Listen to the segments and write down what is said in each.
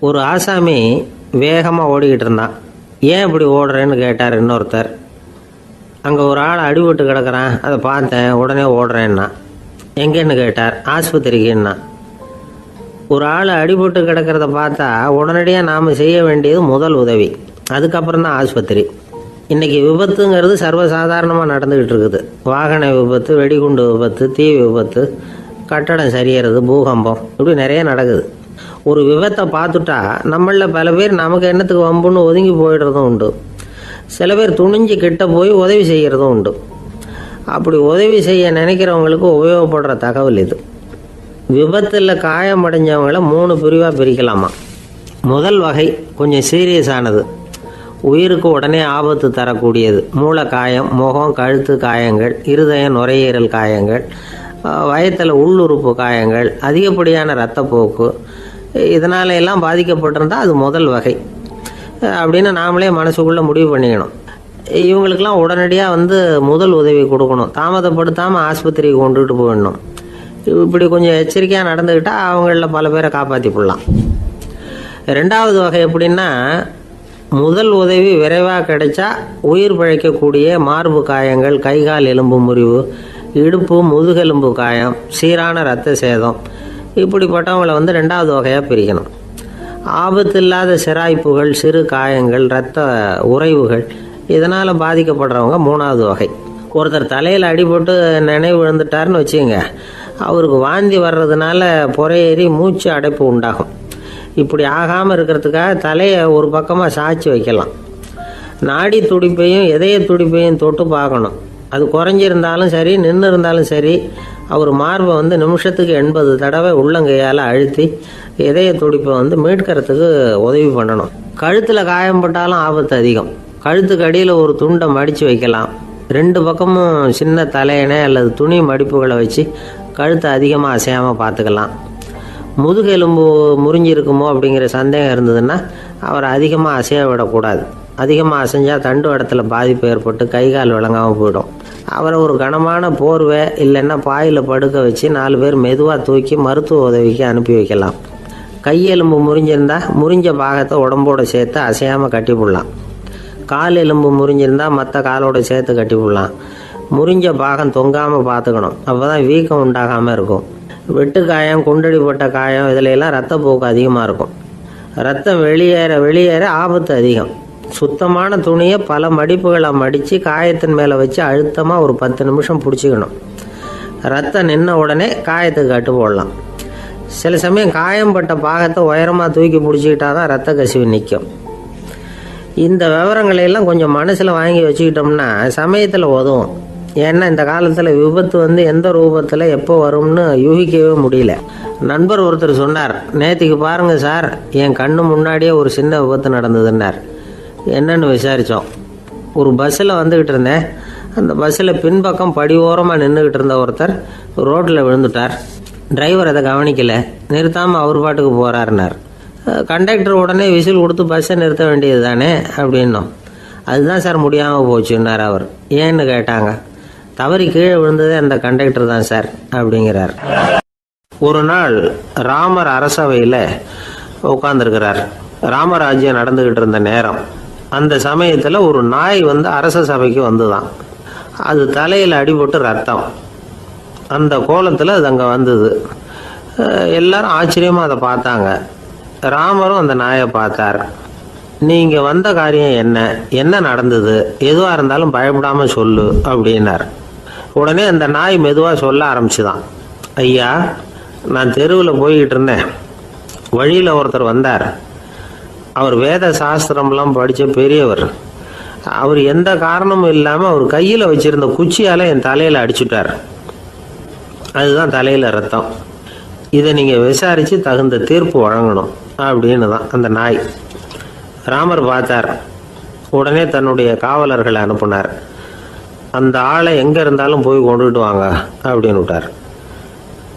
ஒரு ஆசாமி வேகமாக ஓடிக்கிட்டு இருந்தான். ஏன் இப்படி ஓடுறேன்னு கேட்டார் இன்னொருத்தர். அங்கே ஒரு ஆள் அடிபட்டு கிடக்கிறான், அதை பார்த்தேன், உடனே ஓடுறேன்னா. எங்கேன்னு கேட்டார். ஆஸ்பத்திரிக்குன்னா. ஒரு ஆள் அடிபட்டு கிடக்கிறத பார்த்தா உடனடியாக நாம் செய்ய வேண்டியது முதல் உதவி, அதுக்கப்புறம் தான் ஆஸ்பத்திரி. இன்றைக்கி விபத்துங்கிறது சர்வசாதாரணமாக நடந்துக்கிட்டு இருக்குது. வாகன விபத்து, வெடிகுண்டு விபத்து, தீ விபத்து, கட்டடம் சரியறது, பூகம்பம், இப்படி நிறைய நடக்குது. ஒரு விபத்தை பார்த்துட்டா நம்மளில் பல பேர் நமக்கு என்னத்துக்கு வம்புன்னு ஒதுங்கி போயிடுறதும் உண்டு. சில பேர் துணிஞ்சு கிட்ட போய் உதவி செய்கிறதும் உண்டு. அப்படி உதவி செய்ய நினைக்கிறவங்களுக்கு உபயோகப்படுற தகவல் இது. விபத்தில் காயமடைஞ்சவங்களை 3 பிரிவாக பிரிக்கலாமா. முதல் வகை கொஞ்சம் சீரியஸானது, உயிருக்கு உடனே ஆபத்து தரக்கூடியது. மூளை காயம், முகம், கழுத்து காயங்கள், இருதயம், நுரையீரல் காயங்கள், வயத்தில் உள்ளுறுப்பு காயங்கள், அதிகப்படியான இரத்தப்போக்கு, இதனால எல்லாம் பாதிக்கப்பட்டிருந்தால் அது முதல் வகை அப்படின்னு நாமளே மனசுக்குள்ளே முடிவு பண்ணிக்கணும். இவங்களுக்கெல்லாம் உடனடியாக முதல் உதவி கொடுக்கணும். தாமதப்படுத்தாமல் ஆஸ்பத்திரிக்கு கொண்டுகிட்டு போயிடணும். இப்படி கொஞ்சம் எச்சரிக்கையாக நடந்துக்கிட்டால் அவங்களில் பல பேரை காப்பாற்றி போடலாம். 2வது வகை எப்படின்னா, முதல் உதவி விரைவாக கிடைச்சா உயிர் பிழைக்கக்கூடிய மார்பு காயங்கள், கைகால் எலும்பு முறிவு, இடுப்பு முதுகெலும்பு காயம், சீரான இரத்த சேதம், இப்படிப்பட்டவங்களை 2வது வகையாக பிரிக்கணும். ஆபத்து இல்லாத சிராய்ப்புகள், சிறு காயங்கள், இரத்த உறைவுகள், இதனால் பாதிக்கப்படுறவங்க 3வது வகை. ஒருத்தர் தலையில் அடிபட்டு நினைவு விழுந்துட்டார்னு வச்சுங்க, அவருக்கு வாந்தி வர்றதுனால புறையேறி மூச்சு அடைப்பு உண்டாகும். இப்படி ஆகாமல் இருக்கிறதுக்காக தலையை ஒரு பக்கமாக சாய்ச்சி வைக்கலாம். நாடி துடிப்பையும் இதய துடிப்பையும் தொட்டு பார்க்கணும். அது குறைஞ்சிருந்தாலும் சரி, நின்று இருந்தாலும் சரி, அவர் மார்பை நிமிஷத்துக்கு 80 தடவை உள்ளங்கையால் அழுத்தி இதய துடிப்பை மீட்கிறதுக்கு உதவி பண்ணணும். கழுத்தில் காயம்பட்டாலும் ஆபத்து அதிகம். கழுத்துக்கு அடியில் ஒரு துண்டை மடித்து வைக்கலாம். 2 பக்கமும் சின்ன தலையணை அல்லது துணி மடிப்புகளை வச்சு கழுத்தை அதிகமாக அசையாமல் பார்த்துக்கலாம். முதுகெலும்பு முறிஞ்சிருக்குமோ அப்படிங்கிற சந்தேகம் இருந்ததுன்னா அவரை அதிகமாக அசைய விடக்கூடாது. அதிகமாக அசைஞ்சால் தண்டு இடத்துல பாதிப்பு ஏற்பட்டு கை கால் விளங்காமல் போயிடும். அவரை ஒரு கனமான போர்வை இல்லைன்னா பாயில் படுக்க வச்சு 4 பேர் மெதுவாக தூக்கி மருத்துவ உதவிக்கு அனுப்பி வைக்கலாம். கையெலும்பு முறிஞ்சிருந்தால் முறிஞ்ச பாகத்தை உடம்போடு சேர்த்து அசையாமல் கட்டி போடலாம். கால் எலும்பு முறிஞ்சிருந்தால் மற்ற காலோடு சேர்த்து கட்டி போடலாம். முறிஞ்ச பாகம் தொங்காமல் பார்த்துக்கணும், அப்போ தான் வீக்கம் உண்டாகாமல் இருக்கும். வெட்டு காயம், குண்டடிப்பட்ட காயம், இதிலெல்லாம் ரத்தப்போக்கு அதிகமாக இருக்கும். ரத்தம் வெளியேற ஆபத்து அதிகம். சுத்தமான துணியை பல மடிப்புகளை மடித்து காயத்தின் மேலே வச்சு அழுத்தமாக ஒரு 10 நிமிஷம் பிடிச்சிக்கணும். ரத்தம் நின்ன உடனே காயத்துக்கு கட்டு போடலாம். சில சமயம் காயம்பட்ட பாகத்தை உயரமாக தூக்கி பிடிச்சிக்கிட்டா தான் ரத்த கசிவு நிற்கும். இந்த விவரங்களையெல்லாம் கொஞ்சம் மனசில் வாங்கி வச்சுக்கிட்டோம்னா சமயத்தில் உதவும். ஏன்னா இந்த காலத்தில் விபத்து எந்த ரூபத்தில் எப்போ வரும்னு யூகிக்கவே முடியல. நண்பர் ஒருத்தர் சொன்னார், நேற்றுக்கு பாருங்கள் சார், என் கண்ணு முன்னாடியே ஒரு சின்ன விபத்து நடந்ததுன்னார். என்னன்னு விசாரித்தோம். ஒரு பஸ்ஸில் வந்துக்கிட்டு இருந்தேன். அந்த பஸ்ஸில் பின்பக்கம் படி ஓரமாக நின்றுக்கிட்டு இருந்த ஒருத்தர் ரோட்டில் விழுந்துட்டார். டிரைவர் அதை கவனிக்கலை, நிறுத்தாமல் அவர் பாட்டுக்கு போகிறாருனார். கண்டக்டர் உடனே விசில் கொடுத்து பஸ்ஸை நிறுத்த வேண்டியது தானே அப்படின்னோம். அதுதான் சார் முடியாமல் போச்சுன்னார் அவர். ஏன்னு கேட்டாங்க. தவறி கீழே விழுந்ததே அந்த கண்டக்டர் தான் சார் அப்படிங்கிறார். ஒரு நாள் ராமர் அரசவையில் உட்காந்துருக்கிறார். ராமராஜ்யம் நடந்துக்கிட்டு இருந்த நேரம். அந்த சமயத்தில் ஒரு நாய் அரச சபைக்கு வந்துதான். அது தலையில் அடிபட்டு ரத்தம். அந்த கோலத்தில் அது அங்கே வந்தது. எல்லாரும் ஆச்சரியமாக அதை பார்த்தாங்க. ராமரும் அந்த நாயை பார்த்தார். நீங்கள் வந்த காரியம் என்ன நடந்தது, எதுவாக இருந்தாலும் பயப்படாமல் சொல்லு அப்படின்னார். உடனே அந்த நாய் மெதுவாக சொல்ல ஆரம்பிச்சுதான். ஐயா, நான் தெருவில் போய்கிட்டு இருந்தேன். வழியில் ஒருத்தர் வந்தார். அவர் வேத சாஸ்திரம்லாம் படித்த பெரியவர். அவர் எந்த காரணமும் இல்லாமல் அவர் கையில் வச்சுருந்த குச்சியால் என் தலையில் அடிச்சுட்டார். அதுதான் தலையில் ரத்தம். இதை நீங்கள் விசாரித்து தகுந்த தீர்ப்பு வழங்கணும் அப்படின்னு தான் அந்த நாய். ராமர் பார்த்தார். உடனே தன்னுடைய காவலர்களை அனுப்புனார். அந்த ஆளை எங்கே இருந்தாலும் போய் கொண்டுகிட்டு வாங்க அப்படின்னு விட்டார்.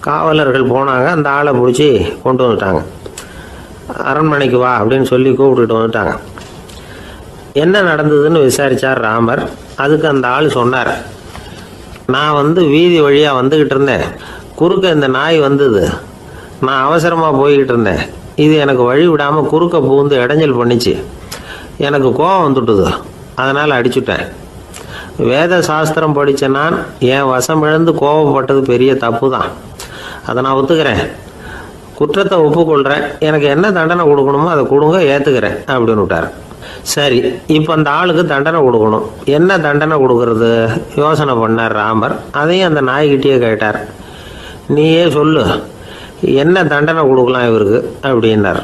காவலர்கள் போனாங்க. அந்த ஆளை பிடிச்சி கொண்டு வந்துட்டாங்க. அரண்மனைக்கு வா அப்படின்னு சொல்லி கூப்பிட்டுட்டு வந்துட்டாங்க. என்ன நடந்ததுன்னு விசாரித்தார் ராமர். அதுக்கு அந்த ஆள் சொன்னார், நான் வீதி வழியாக வந்துக்கிட்டு இருந்தேன். குறுக்க இந்த நாய் வந்தது. நான் அவசரமாக போய்கிட்டு இருந்தேன். இது எனக்கு வழி விடாமல் குறுக்க பூந்து இடைஞ்சல் பண்ணிச்சு. எனக்கு கோபம் வந்துட்டுது, அதனால் அடிச்சுட்டேன். வேத சாஸ்திரம் படித்த நான் என் வசம் இழந்து கோபப்பட்டது பெரிய தப்பு தான், அதை நான் ஒத்துக்கிறேன். குற்றத்தை ஒப்புக்கொள்கிறேன். எனக்கு என்ன தண்டனை கொடுக்கணுமோ அதை கொடுங்க, ஏற்றுக்கிறேன் அப்படின்னு விட்டார். சரி, இப்போ அந்த ஆளுக்கு தண்டனை கொடுக்கணும். என்ன தண்டனை கொடுக்கறது யோசனை பண்ணார் ராமர். அதையும் அந்த நாய்கிட்டே கேட்டார். நீயே சொல்லு, என்ன தண்டனை கொடுக்கலாம் இவருக்கு அப்படின்னார்.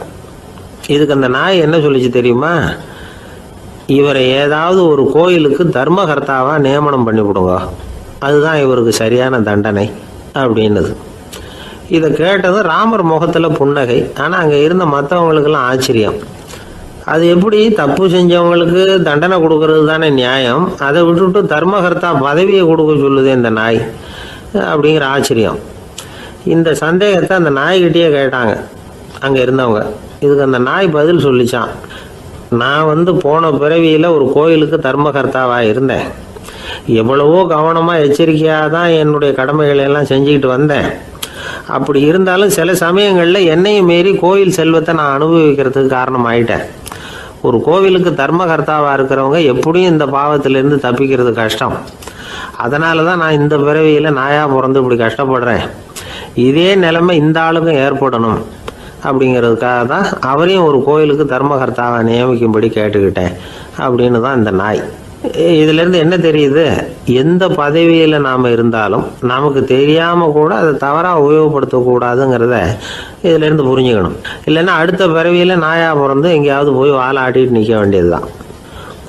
இதுக்கு அந்த நாய் என்ன சொல்லிச்சு தெரியுமா? இவரை ஏதாவது ஒரு கோயிலுக்கு தர்மகர்த்தாவாக நியமனம் பண்ணி விடுங்க, அதுதான் இவருக்கு சரியான தண்டனை அப்படின்னுது. இதை கேட்டதும் ராமர் முகத்தில் புன்னகை. ஆனால் அங்கே இருந்த மற்றவங்களுக்கெல்லாம் ஆச்சரியம். அது எப்படி, தப்பு செஞ்சவங்களுக்கு தண்டனை கொடுக்கறது தானே நியாயம், அதை விட்டுவிட்டு தர்மகர்த்தா பதவியை கொடுக்க சொல்லுது இந்த நாய் அப்படிங்கிற ஆச்சரியம். இந்த சந்தேகத்தை அந்த நாய்கிட்டே கேட்டாங்க அங்கே இருந்தவங்க. இதுக்கு அந்த நாய் பதில் சொல்லிச்சான். நான் போன பிறவியில் ஒரு கோயிலுக்கு தர்மகர்த்தாவாக இருந்தேன். எவ்வளவோ கவனமாக எச்சரிக்கையாக தான் என்னுடைய கடமைகளை எல்லாம் செஞ்சுக்கிட்டு வந்தேன். அப்படி இருந்தாலும் சில சமயங்களில் என்னையும் மீறி கோயில் செல்வத்தை நான் அனுபவிக்கிறதுக்கு காரணம் ஆயிட்டேன். ஒரு கோவிலுக்கு தர்மகர்த்தாவாக இருக்கிறவங்க எப்படியும் இந்த பாவத்திலேருந்து தப்பிக்கிறது கஷ்டம். அதனால தான் நான் இந்த பிறவியில் நாயாக பிறந்து இப்படி கஷ்டப்படுறேன். இதே நிலைமை இந்த ஆளுக்கும் ஏற்படணும் அப்படிங்கிறதுக்காக தான் அவரையும் ஒரு கோயிலுக்கு தர்மகர்த்தாவை நியமிக்கும்படி கேட்டுக்கிட்டேன் அப்படின்னு தான் இந்த நாய். இதிலேருந்து என்ன தெரியுது? எந்த பதவியில் நாம் இருந்தாலும் நமக்கு தெரியாமல் கூட அதை தவறாக உபயோகப்படுத்தக்கூடாதுங்கிறத இதிலேருந்து புரிஞ்சுக்கணும். இல்லைன்னா அடுத்த பிறவியில் நாயாக பிறந்து எங்கேயாவது போய் வாழை ஆட்டிட்டு நிற்க வேண்டியது தான்.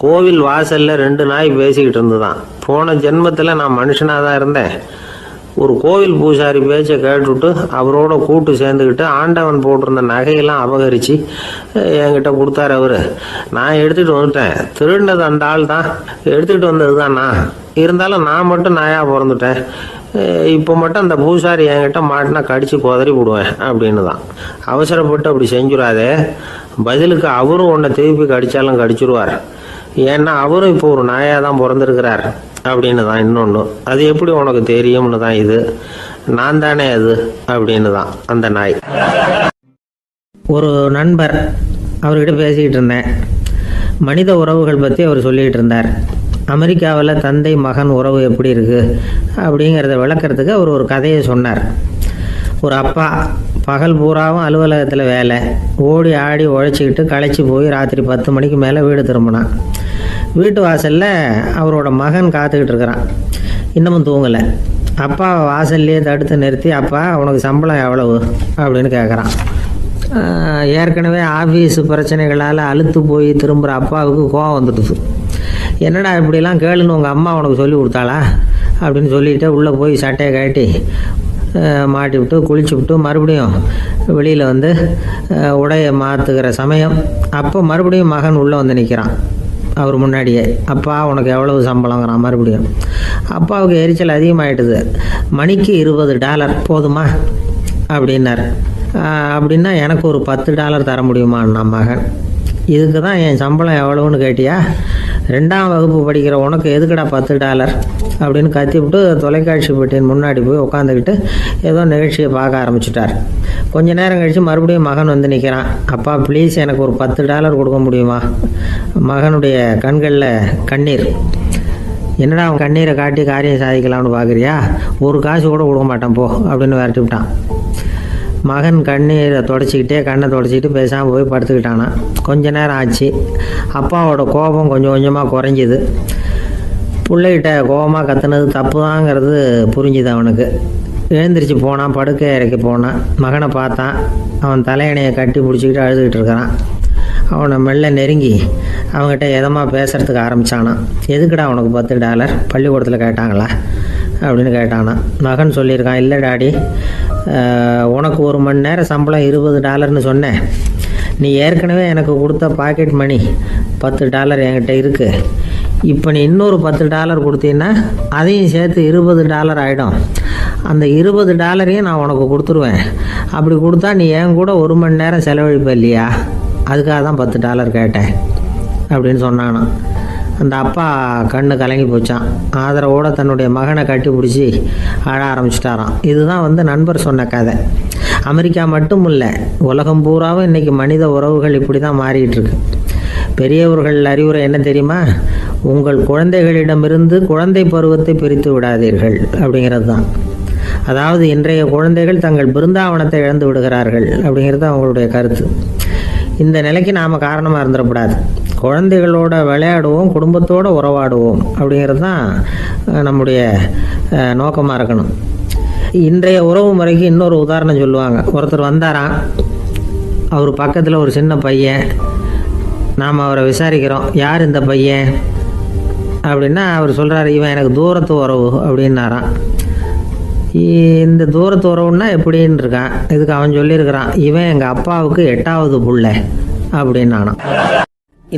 கோவில் வாசலில் 2 நாய் பேசிக்கிட்டு இருந்துதான். போன ஜென்மத்தில் நான் மனுஷனாக தான் இருந்தேன். ஒரு கோவில் பூசாரி பேச்சை கேட்டுவிட்டு அவரோட கூட்டு சேர்ந்துக்கிட்டு ஆண்டவன் போட்டிருந்த நகையெல்லாம் அபகரித்து என்கிட்ட கொடுத்தாரு அவர். நான் எடுத்துகிட்டு வந்துட்டேன். திருடினது அந்த ஆள் தான், எடுத்துக்கிட்டு வந்தது தான் நான். இருந்தாலும் நான் மட்டும் நாயாக பிறந்துட்டேன். இப்போ மட்டும் அந்த பூசாரி என்கிட்ட மாட்டினா கடித்து குதறி விடுவேன் அப்படின்னு தான். அவசரப்பட்டு அப்படி செஞ்சுடாதே, பதிலுக்கு அவரும் உன்னை திருப்பி கடித்தாலும் கடிச்சிருவார். ஏன்னா அவரும் இப்போ ஒரு நாயாக தான் பிறந்திருக்கிறார் அப்படின்னு தான். இன்னொன்று, அது எப்படி உனக்கு தெரியும்னு தான். இது நான் தானே அது அப்படின்னு தான் அந்த நாய். ஒரு நண்பர் அவர்கிட்ட பேசிக்கிட்டு இருந்தேன். மனித உறவுகள் பற்றி அவர் சொல்லிகிட்டு இருந்தார். அமெரிக்காவில் தந்தை மகன் உறவு எப்படி இருக்குது அப்படிங்கிறத விளக்கிறதுக்கு அவர் ஒரு கதையை சொன்னார். ஒரு அப்பா பகல் பூராவும் அலுவலகத்தில் வேலை, ஓடி ஆடி உழைச்சிக்கிட்டு களைச்சி போய் ராத்திரி 10 மணிக்கு மேலே வீடு திரும்பினான். வீட்டு வாசலில் அவரோட மகன் காத்துக்கிட்டு இருக்கிறான். இன்னமும் தூங்கலை. அப்பா வாசல்லையே தடுத்து நிறுத்தி, அப்பா உனக்கு சம்பளம் எவ்வளவு அப்படின்னு கேட்குறான். ஏற்கனவே ஆஃபீஸ் பிரச்சனைகளால் அழுத்து போய் திரும்புகிற அப்பாவுக்கு கோவம் வந்துடுது. என்னடா இப்படிலாம் கேளுன்னு உங்கள் அம்மா உனக்கு சொல்லி கொடுத்தாளா அப்படின்னு சொல்லிவிட்டு உள்ளே போய் சட்டையை கட்டி மாட்டி விட்டு குளிச்சு விட்டு மறுபடியும் வெளியில் உடையை மாற்றுகிற சமயம் அப்போ மறுபடியும் மகன் உள்ளே நிற்கிறான் அவர் முன்னாடியே. அப்பா உனக்கு எவ்வளவு சம்பளங்கிறான் மறுபடியும். அப்பாவுக்கு எரிச்சல் அதிகமாகிட்டுது. மணிக்கு $20 போதுமா அப்படின்னார். அப்படின்னா எனக்கு ஒரு $10 தர முடியுமான்னா மகன். இதுக்கு தான் என் சம்பளம் எவ்வளவுன்னு கேட்டியா? 2ஆம் வகுப்பு படிக்கிற உனக்கு எதுக்குடா $10 அப்படின்னு கத்திவிட்டு தொலைக்காட்சி பெட்டியின் முன்னாடி போய் உட்காந்துக்கிட்டு ஏதோ நிகழ்ச்சியை பார்க்க ஆரம்பிச்சிட்டார். கொஞ்ச நேரம் கழித்து மறுபடியும் மகன் நிற்கிறான். அப்பா ப்ளீஸ் எனக்கு ஒரு $10 கொடுக்க முடியுமா? மகனுடைய கண்களில் கண்ணீர். என்னடா அவன் கண்ணீரை காட்டி காரியம் சாதிக்கலாம்னு பார்க்குறியா? ஒரு காசு கூட கொடுக்க மாட்டான் போ அப்படின்னு விரட்டி விட்டான். மகன் கண்ணீரை தொடச்சிக்கிட்டே கண்ணை தொடச்சிக்கிட்டு பேசாமல் போய் படுத்துக்கிட்டானா. கொஞ்ச நேரம் ஆச்சு. அப்பாவோட கோபம் கொஞ்சம் கொஞ்சமாக குறைஞ்சிது. பிள்ளைகிட்ட கோபமாக கத்துனது தப்பு தாங்கிறது புரிஞ்சுது அவனுக்கு. எழுந்திரிச்சு போனான், படுக்கை இறக்கி போனான். மகனை பார்த்தான். அவன் தலையணையை கட்டி பிடிச்சிக்கிட்டு அழுதுகிட்டு இருக்கிறான். அவனை மெல்ல நெருங்கி அவங்ககிட்ட எதமாக பேசுகிறதுக்கு ஆரம்பித்தானான். எதுக்குடா உனக்கு $10 பள்ளிக்கூடத்தில் கேட்டாங்களா அப்படின்னு கேட்டானா. மகன் சொல்லியிருக்கான், இல்லை டாடி, உனக்கு 1 மணி நேரம் சம்பளம் $20ன்னு சொன்னேன். நீ ஏற்கனவே எனக்கு கொடுத்த பாக்கெட் மணி $10 என்கிட்ட இருக்குது. இப்போ நீ இன்னொரு $10 கொடுத்தீங்கன்னா அதையும் சேர்த்து $20 ஆகிடும். அந்த $20 நான் உனக்கு கொடுத்துருவேன். அப்படி கொடுத்தா நீ என் கூட 1 மணி நேரம் செலவழிப்ப இல்லையா? அதுக்காக தான் $10 கேட்டேன் அப்படின்னு சொன்னானான். அந்த அப்பா கண்ணு கலங்கி போச்சான். ஆதரவோடு தன்னுடைய மகனை கட்டி பிடிச்சி அழ ஆரம்பிச்சிட்டாராம். இதுதான் நண்பர் சொன்ன கதை. அமெரிக்கா மட்டும் இல்லை, உலகம் பூராவும் இன்றைக்கி மனித உறவுகள் இப்படி தான் மாறிட்டு இருக்கு. பெரியவர்கள் அறிவுரை என்ன தெரியுமா? உங்கள் குழந்தைகளிடமிருந்து குழந்தை பருவத்தை பிரித்து விடாதீர்கள் அப்படிங்கிறது தான். அதாவது இன்றைய குழந்தைகள் தங்கள் பிருந்தாவனத்தை இழந்து விடுகிறார்கள் அப்படிங்கிறது அவங்களுடைய கருத்து. இந்த நிலைக்கு நாம் காரணமாக இருந்துடக்கூடாது. குழந்தைகளோட விளையாடுவோம், குடும்பத்தோடு உறவாடுவோம் அப்படிங்கிறது தான் நம்முடைய நோக்கமாக இருக்கணும். இன்றைய உறவு முறைக்கு இன்னொரு உதாரணம் சொல்லுவாங்க. ஒருத்தர் வந்தாராம், அவர் பக்கத்தில் ஒரு சின்ன பையன். நாம் அவரை விசாரிக்கிறோம், யார் இந்த பையன் அப்படின்னா அவர் சொல்கிறார், இவன் எனக்கு தூரத்து உறவு அப்படின்னாராம். இந்த தூரத்து உறவுன்னா எப்படின்னு இருக்கான். இதுக்கு அவன் சொல்லியிருக்கிறான், இவன் எங்கள் அப்பாவுக்கு 8வது புள்ள அப்படின்னானான்.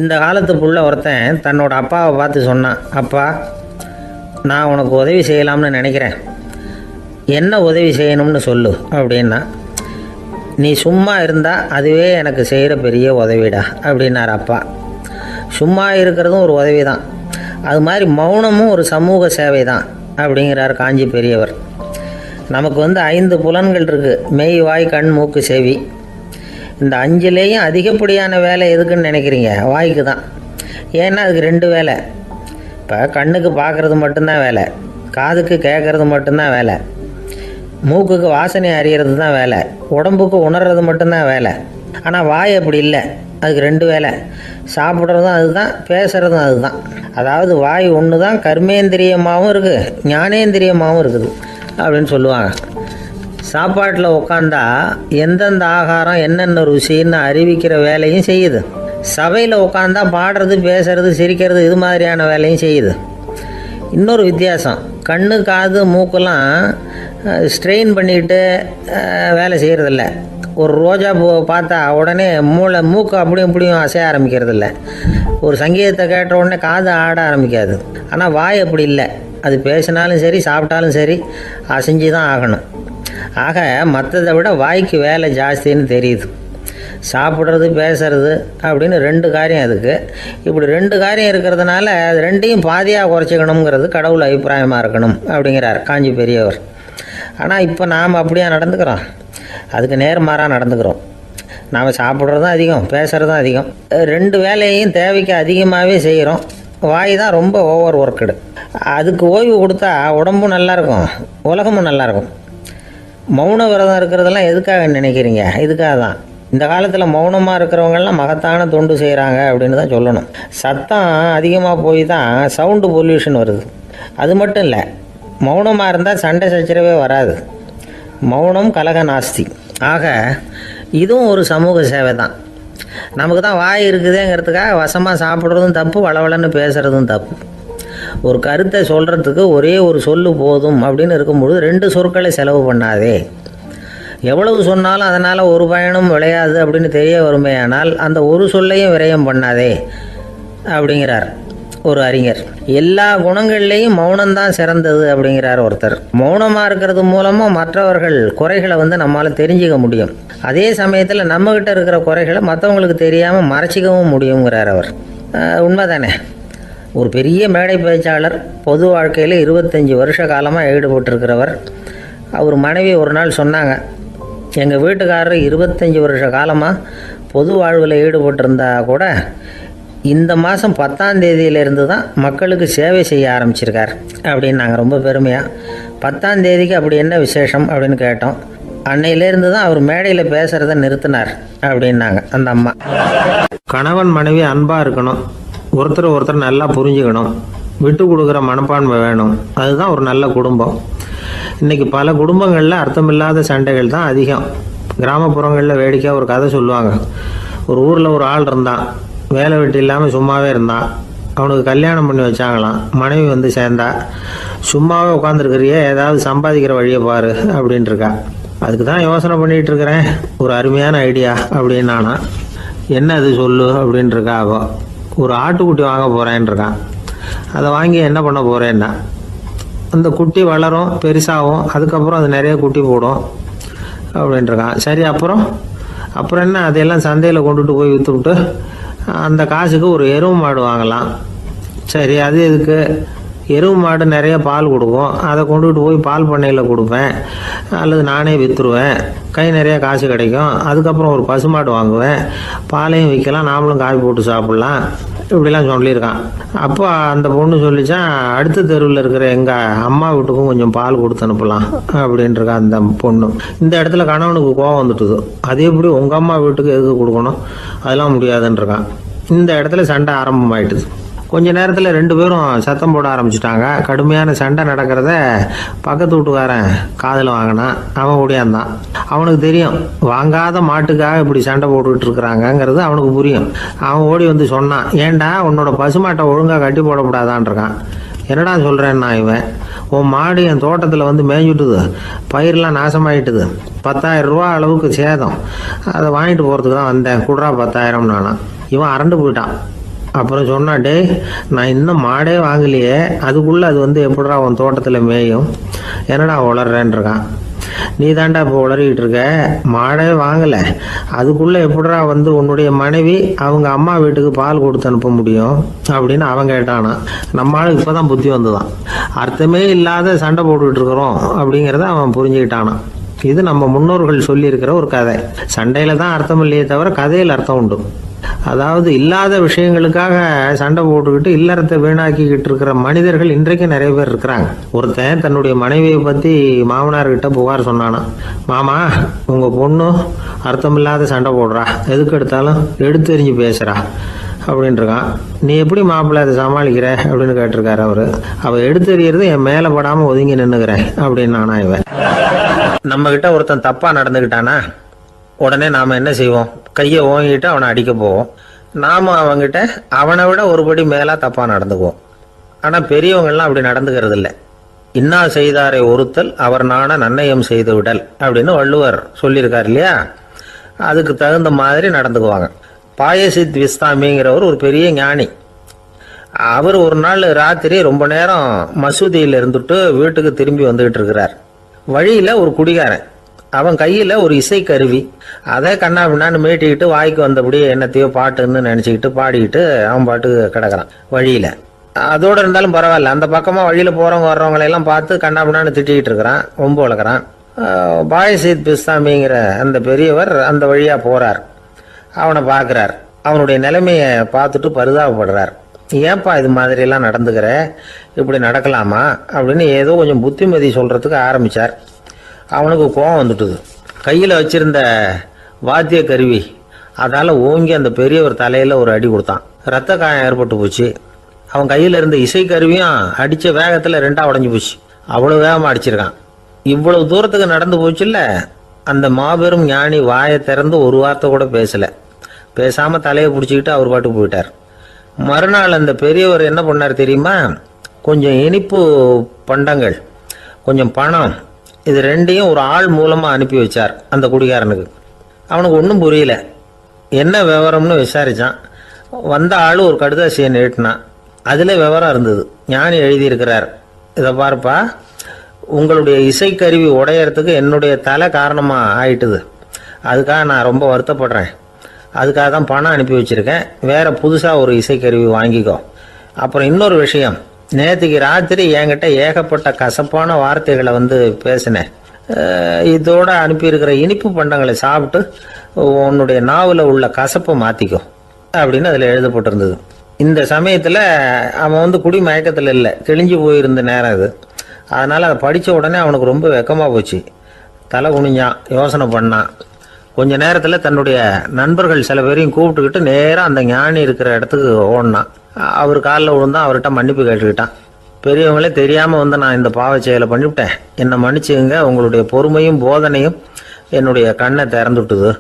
இந்த காலத்து புள்ள ஒருத்தன் தன்னோட அப்பாவை பார்த்து சொன்னான், அப்பா நான் உனக்கு உதவி செய்யலாம்னு நினைக்கிறேன், என்ன உதவி செய்யணும்னு சொல்லு அப்படின்னா. நீ சும்மா இருந்தால் அதுவே எனக்கு செய்கிற பெரிய உதவிடா அப்படின்னார் அப்பா. சும்மா இருக்கிறதும் ஒரு உதவி தான், அது மாதிரி மௌனமும் ஒரு சமூக சேவை தான் அப்படிங்கிறார் காஞ்சி பெரியவர். நமக்கு 5 புலன்கள் இருக்குது, மெய், வாய், கண், மூக்கு, செவி. இந்த 5லேயும் அதிகப்படியான வேலை எதுக்குன்னு நினைக்கிறீங்க? வாய்க்கு தான். ஏன்னா அதுக்கு 2 வேலை. இப்போ கண்ணுக்கு பார்க்குறது மட்டும்தான் வேலை, காதுக்கு கேட்குறது மட்டும்தான் வேலை, மூக்குக்கு வாசனை அறியறது தான் வேலை, உடம்புக்கு உணர்றது மட்டும்தான் வேலை. ஆனால் வாய் அப்படி இல்லை, அதுக்கு 2 வேலை. சாப்பிட்றதும் அதுதான், பேசுகிறதும் அதுதான். அதாவது வாய் ஒன்று தான் கர்மேந்திரியமாகவும் இருக்குது, ஞானேந்திரியமாகவும் இருக்குது அப்படின்னு சொல்லுவாங்க. சாப்பாட்டில் உட்காந்தா எந்தெந்த ஆகாரம் என்னென்ன ருசின்னு அறிவிக்கிற வேலையும் செய்யுது. சபையில் உட்காந்தா பாடுறது, பேசுறது, சிரிக்கிறது, இது மாதிரியான வேலையும் செய்யுது. இன்னொரு வித்தியாசம், கண்ணு, காது, மூக்கெல்லாம் ஸ்ட்ரெயின் பண்ணிக்கிட்டு வேலை செய்கிறதில்ல. ஒரு ரோஜா பூவை பார்த்தா உடனே மூக்கு அப்படியும் இப்படியும் அசைய ஆரம்பிக்கிறதில்ல. ஒரு சங்கீதத்தை கேட்ட உடனே காது ஆட ஆரம்பிக்காது. ஆனால் வாய் அப்படி இல்லை, அது பேசினாலும் சரி சாப்பிட்டாலும் சரி அசைஞ்சு தான் ஆகணும். ஆக மற்றதை விட வாய்க்கு வேலை ஜாஸ்தின்னு தெரியுது. சாப்பிட்றது, பேசுறது அப்படின்னு 2 காரியம் அதுக்கு. இப்படி 2 காரியம் இருக்கிறதுனால அது 2ஐயும் பாதியாக குறைச்சிக்கணுங்கிறது கடவுள் அபிப்பிராயமாக இருக்கணும் அப்படிங்கிறார் காஞ்சி பெரியவர். ஆனால் இப்போ நாம் அப்படியா நடந்துக்கிறோம்? அதுக்கு நேர்மாறாக நடந்துக்கிறோம். நாம் சாப்பிட்றதும் அதிகம், பேசுகிறதும் அதிகம், 2 வேலையையும் தேவைக்கு அதிகமாகவே செய்கிறோம். வாய் தான் ரொம்ப ஓவர் ஒர்க்குடு. அதுக்கு ஓய்வு கொடுத்தா உடம்பும் நல்லாயிருக்கும், உலகமும் நல்லாயிருக்கும். மௌன விரதம் இருக்கிறதெல்லாம் எதுக்காக நினைக்கிறீங்க? இதுக்காக தான். இந்த காலத்தில் மௌனமாக இருக்கிறவங்கெல்லாம் மகத்தான தொண்டு செய்கிறாங்க அப்படின்னு தான் சொல்லணும். சத்தம் அதிகமாக போய் தான் சவுண்டு பொல்யூஷன் வருது. அது மட்டும் இல்லை, மௌனமாக இருந்தால் சண்டை சச்சரவே வராது. மௌனம் கலக நாஸ்தி. ஆக இதுவும் ஒரு சமூக சேவை தான். நமக்கு தான் வாய் இருக்குதுங்கிறதுக்காக வசமாக சாப்பிட்றதும் தப்பு, வளவளன்னு பேசுகிறதும் தப்பு. ஒரு கருத்தை சொல்கிறதுக்கு ஒரே ஒரு சொல்லு போதும் அப்படின்னு இருக்கும்பொழுது 2 சொற்களை செலவு பண்ணாதே. எவ்வளவு சொன்னாலும் அதனால் ஒரு பயனும் விளையாது அப்படின்னு தெரிய வருமே, ஆனால் அந்த ஒரு சொல்லையும் விரயம் பண்ணாதே அப்படிங்கிறார் ஒரு அறிஞர். எல்லா குணங்கள்லேயும் மௌனம்தான் சிறந்தது அப்படிங்கிறார் ஒருத்தர். மௌனமாக இருக்கிறது மூலமாக மற்றவர்கள் குறைகளை நம்மளால் தெரிஞ்சிக்க முடியும். அதே சமயத்தில் நம்மக்கிட்ட இருக்கிற குறைகளை மற்றவங்களுக்கு தெரியாமல் மறைச்சிக்கவும் முடியுங்கிறார் அவர். உண்மை தானே? ஒரு பெரிய மேடை பேச்சாளர், பொது வாழ்க்கையில் 25 வருஷ காலமாக ஈடுபட்டிருக்கிறவர். அவர் மனைவி ஒரு நாள் சொன்னாங்க, எங்கள் வீட்டுக்காரர் 25 வருஷ காலமாக பொது வாழ்வில் ஈடுபட்டிருந்தா கூட இந்த மாதம் 10ஆம் தேதியிலேருந்து தான் மக்களுக்கு சேவை செய்ய ஆரம்பிச்சிருக்கார் அப்படின்னு நாங்கள் ரொம்ப பெருமையாக. 10ஆம் தேதிக்கு அப்படி என்ன விசேஷம் அப்படின்னு கேட்டோம். அன்னையிலேருந்து தான் அவர் மேடையில் பேசுகிறத நிறுத்தினார் அப்படின்னாங்க அந்த அம்மா. கணவன் மனைவி அன்பாக இருக்கணும், ஒருத்தர் நல்லா புரிஞ்சுக்கணும், விட்டு கொடுக்குற மனப்பான்மை வேணும். அதுதான் ஒரு நல்ல குடும்பம். இன்றைக்கி பல குடும்பங்களில் அர்த்தமில்லாத சண்டைகள் தான் அதிகம். கிராமப்புறங்களில் வேடிக்கையாக ஒரு கதை சொல்லுவாங்க. ஒரு ஊரில் ஒரு ஆள் இருந்தான், வேலை வெட்டி இல்லாமல் சும்மாவே இருந்தான். அவனுக்கு கல்யாணம் பண்ணி வச்சாங்களாம். மனைவி சேர்ந்தா, சும்மாவே உட்காந்துருக்கிறியே, ஏதாவது சம்பாதிக்கிற வழியை பாரு அப்படின்ட்டுருக்கா. அதுக்கு தான் யோசனை பண்ணிகிட்டு இருக்கிறேன், ஒரு அருமையான ஐடியா அப்படின்னானா. என்ன அது சொல்லு அப்படின்ட்டுருக்கா. அவ ஒரு ஆட்டுக்குட்டி வாங்க போகிறேன்ருக்கான். அதை வாங்கி என்ன பண்ண போகிறேன்னா, அந்த குட்டி வளரும், பெருசாகும், அதுக்கப்புறம் அது நிறைய குட்டி போடும் அப்படின்ட்டுருக்கான். சரி, அப்புறம் என்ன, அதையெல்லாம் சந்தையில் கொண்டுட்டு போய் விற்றுவிட்டு அந்த காசுக்கு ஒரு எருவு மாடு வாங்கலாம். சரி, அது எதுக்கு? எருவு மாடு நிறைய பால் கொடுக்கும், அதை கொண்டுகிட்டு போய் பால் பண்ணையில் கொடுப்பேன், அல்லது நானே விற்றுருவேன், கை நிறைய காசு கிடைக்கும். அதுக்கப்புறம் ஒரு பசுமாடு வாங்குவேன், பாலையும் விற்கலாம், நாமளும் காஃபி போட்டு சாப்பிட்லாம், இப்படிலாம் சொல்லியிருக்கான். அப்போ அந்த பொண்ணு சொல்லிச்சான், அடுத்த தெருவில் இருக்கிற எங்கள் அம்மா வீட்டுக்கும் கொஞ்சம் பால் கொடுத்து அனுப்பலாம் அப்படின்ட்டுருக்கான் அந்த பொண்ணு. இந்த இடத்துல கணவனுக்கு கோவம் வந்துட்டுது. அது எப்படி உங்கள் அம்மா வீட்டுக்கு எதுக்கு கொடுக்கணும், அதெல்லாம் முடியாதுன்றிருக்கான். இந்த இடத்துல சண்டை ஆரம்பமாயிட்டுது. கொஞ்ச நேரத்தில் ரெண்டு பேரும் சத்தம் போட ஆரம்பிச்சிட்டாங்க. கடுமையான சண்டை நடக்கிறத பக்கத்து வீட்டுக்காரன் காதில் வாங்கினான். அவன் ஓடியாந்தான். அவனுக்கு தெரியும் வாங்காத மாட்டுக்காக இப்படி சண்டை போட்டுக்கிட்டு இருக்கிறாங்கங்கிறது அவனுக்கு புரியும். அவன் ஓடி வந்து சொன்னான், ஏண்டா உன்னோட பசுமாட்டை ஒழுங்காக கட்டி போடக்கூடாதான்ருக்கான். என்னடா சொல்கிறேன்னா இவன், உன் மாடு என் தோட்டத்தில் வந்து மேய்ஞ்சுட்டுது, பயிரெலாம் நாசமாயிட்டுது, 10,000 ரூபா அளவுக்கு சேதம், அதை வாங்கிட்டு போகிறதுக்கு தான் வந்தேன், குடுறா 10,000 நானா. இவன் அரண்டு போயிட்டான். அப்புறம் சொன்னா, டே நான் இன்னும் மாடே வாங்கலையே, அதுக்குள்ளே அது வந்து எப்படிடா உன் தோட்டத்தில் மேயும், என்னடா உளர்றேன்ருக்கான். நீ தாண்டா இப்போ உளறிக்கிட்டு இருக்க, மாடே வாங்கலை, அதுக்குள்ளே எப்படிடா வந்து உன்னுடைய மனைவி அவங்க அம்மா வீட்டுக்கு பால் கொடுத்து அனுப்ப முடியும் அப்படின்னு அவன் கேட்டானா. நம்ம ஆளுக்கு இப்போ தான் புத்தி வந்துதான். அர்த்தமே இல்லாத சண்டை போட்டுக்கிட்டு இருக்கிறோம் அப்படிங்கிறத அவன் புரிஞ்சுக்கிட்டானான். இது நம்ம முன்னோர்கள் சொல்லியிருக்கிற ஒரு கதை. சண்டையில் தான் அர்த்தம் இல்லையே தவிர கதையில் அர்த்தம் உண்டு. அதாவது இல்லாத விஷயங்களுக்காக சண்டை போட்டுக்கிட்டு இல்லறத்தை வீணாக்கிக்கிட்டு இருக்கிற மனிதர்கள் இன்றைக்கு நிறைய பேர் இருக்கிறாங்க. ஒருத்தன் தன்னுடைய மனைவியை பற்றி மாமனார்கிட்ட புகார் சொன்னானா, மாமா உங்கள் பொண்ணு அர்த்தமில்லாத சண்டை போடுறா, எதுக்கு எடுத்தாலும் எடுத்தெறிஞ்சு பேசுகிறா அப்படின்ட்டுருக்கான். நீ எப்படி மாப்பிள்ளை அதை சமாளிக்கிற அப்படின்னு கேட்டிருக்காரு அவரு. அவள் எடுத்தெறியறது என் மேலே படாமல் ஒதுங்கி நின்றுக்கிறேன் அப்படின்னு நானா. இவன் நம்மக்கிட்ட ஒருத்தன் தப்பாக நடந்துக்கிட்டானா உடனே நாம் என்ன செய்வோம், கையை ஓங்கிட்டு அவனை அடிக்க போவோம். நாம் அவங்ககிட்ட அவனை விட ஒருபடி மேலாக தப்பாக நடந்துக்குவோம். ஆனால் பெரியவங்கள்லாம் அப்படி நடந்துக்கிறது இல்லை. இன்னா செய்தாரை ஒருத்தல் அவர் நாண நன்னயம் செய்து விடல் அப்படின்னு வள்ளுவர் சொல்லியிருக்கார் இல்லையா. அதுக்கு தகுந்த மாதிரி நடந்துக்குவாங்க. பாயசித் விஸ்தாமிங்கிறவர் ஒரு பெரிய ஞானி. அவர் ஒரு நாள் ராத்திரி ரொம்ப நேரம் மசூதியில் இருந்துட்டு வீட்டுக்கு திரும்பி வந்துகிட்டு இருக்கிறார். வழியில் ஒரு குடிகாரன், அவன் கையில் ஒரு இசைக்கருவி, அதை கண்ணா பின்னான்னு மீட்டிக்கிட்டு வாய்க்கு வந்தபடி என்னத்தையோ பாட்டுன்னு நினச்சிக்கிட்டு பாடிக்கிட்டு அவன் பாட்டுக்கு கிடக்கிறான் வழியில். அதோடு இருந்தாலும் பரவாயில்ல, அந்த பக்கமாக வழியில் போகிறவங்க வர்றவங்களையெல்லாம் பார்த்து கண்ணா பின்னான்னு திட்டிக்கிட்டு இருக்கிறான், ரொம்ப வளர்க்குறான். பாயசீத் பிஸ்தாமிங்கிற அந்த பெரியவர் அந்த வழியாக போகிறார். அவனை பார்க்குறார். அவனுடைய நிலைமையை பார்த்துட்டு பரிதாபப்படுறார். ஏன்பா இது மாதிரிலாம் நடந்துக்கிற, இப்படி நடக்கலாமா அப்படின்னு ஏதோ கொஞ்சம் புத்திமதி சொல்கிறதுக்கு ஆரம்பித்தார். அவனுக்கு கோபம் வந்துட்டுது. கையில் வச்சிருந்த வாத்திய கருவி அதால் ஓங்கி அந்த பெரியவர் தலையில் ஒரு அடி கொடுத்தான். ரத்த காயம் ஏற்பட்டு போச்சு. அவன் கையில் இருந்த இசைக்கருவியும் அடித்த வேகத்தில் 2ஆக உடஞ்சி போச்சு. அவ்வளோ வேகமாக அடிச்சிருக்கான். இவ்வளவு தூரத்துக்கு நடந்து போச்சுல்ல. அந்த மாபெரும் ஞானி வாயை திறந்து ஒரு வார்த்தை கூட பேசலை. பேசாமல் தலையை பிடிச்சிக்கிட்டு அவர் பாட்டுக்கு போயிட்டார். மறுநாள் அந்த பெரியவர் என்ன பண்ணார் தெரியுமா, கொஞ்சம் இனிப்பு பண்டங்கள், கொஞ்சம் பணம், இது ரெண்டையும் ஒரு ஆள் மூலமாக அனுப்பி வச்சார் அந்த குடிகாரனுக்கு. அவனுக்கு ஒன்றும் புரியல. என்ன விவரம்னு விசாரித்தான். வந்த ஆள் ஒரு கடுதாசியை நீட்டினான். அதில் விவரம் இருந்தது. ஞானி எழுதியிருக்கிறார், இதை பாருப்பா, உங்களுடைய இசைக்கருவி உடையறதுக்கு என்னுடைய தலை காரணமாக ஆயிட்டுது, அதுக்காக நான் ரொம்ப வருத்தப்படுறேன், அதுக்காக தான் பணம் அனுப்பி வச்சுருக்கேன், வேறு புதுசாக ஒரு இசைக்கருவி வாங்கிக்கோ. அப்புறம் இன்னொரு விஷயம், நேற்றுக்கு ராத்திரி என்கிட்ட ஏகப்பட்ட கசப்பான வார்த்தைகளை வந்து பேசினேன், இதோடு அனுப்பியிருக்கிற இனிப்பு பண்டங்களை சாப்பிட்டு உன்னுடைய நாவில் உள்ள கசப்பை மாற்றிக்கோ அப்படின்னு அதில் எழுதப்பட்டிருந்தது. இந்த சமயத்தில் அவன் வந்து குடி மயக்கத்தில் இல்லை, தெளிஞ்சு போயிருந்த நேரம் இது. அதனால் அதை படித்த உடனே அவனுக்கு ரொம்ப வெக்கமாக போச்சு. தலை குனிஞ்சான், யோசனை பண்ணான். கொஞ்ச நேரத்தில் தன்னுடைய நண்பர்கள் சில பேரையும் கூப்பிட்டுக்கிட்டு நேராக அந்த ஞானி இருக்கிற இடத்துக்கு ஓடினான். அவர் காலில் விழுந்தான். அவர்கிட்ட மன்னிப்பு கேட்டுக்கிட்டான். பெரியவங்களே தெரியாமல் வந்து நான் இந்த பாவச் செயலை பண்ணிவிட்டேன், என்னை மன்னிச்சுங்க, உங்களுடைய பொறுமையும் போதனையும் என்னுடைய கண்ணை திறந்துட்டுது,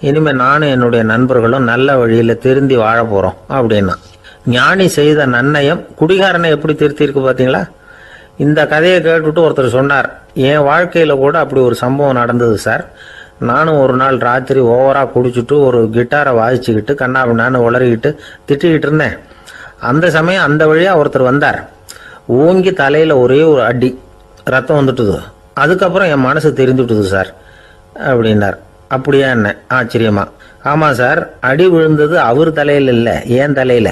இனிமேல் நானும் என்னுடைய நண்பர்களும் நல்ல வழியில் திருந்தி வாழ போகிறோம் அப்படின்னா. ஞானி செய்த நன்னயம் குடிகாரனை எப்படி திருத்திருக்கு பார்த்தீங்களா. இந்த கதையை கேட்டுவிட்டு ஒருத்தர் சொன்னார், என் வாழ்க்கையில் கூட அப்படி ஒரு சம்பவம் நடந்தது சார். நானும் ஒரு நாள் ராத்திரி ஓவராக குடிச்சிட்டு ஒரு கிட்டாரை வாசிச்சுக்கிட்டு கண்ணாபின்னான்னு உளறிக்கிட்டு திட்டிக்கிட்டு இருந்தேன். அந்த சமயம் அந்த வழியாக ஒருத்தர் வந்தார். ஓங்கி தலையில் ஒரே ஒரு அடி, ரத்தம் வந்துட்டுது. அதுக்கப்புறம் என் மனசு தெரிந்துட்டுது சார் அப்படின்னார். அப்படியா என்ன ஆச்சரியமா? ஆமாம் சார், அடி விழுந்தது அவர் தலையில் இல்லை, ஏன் தலையில்.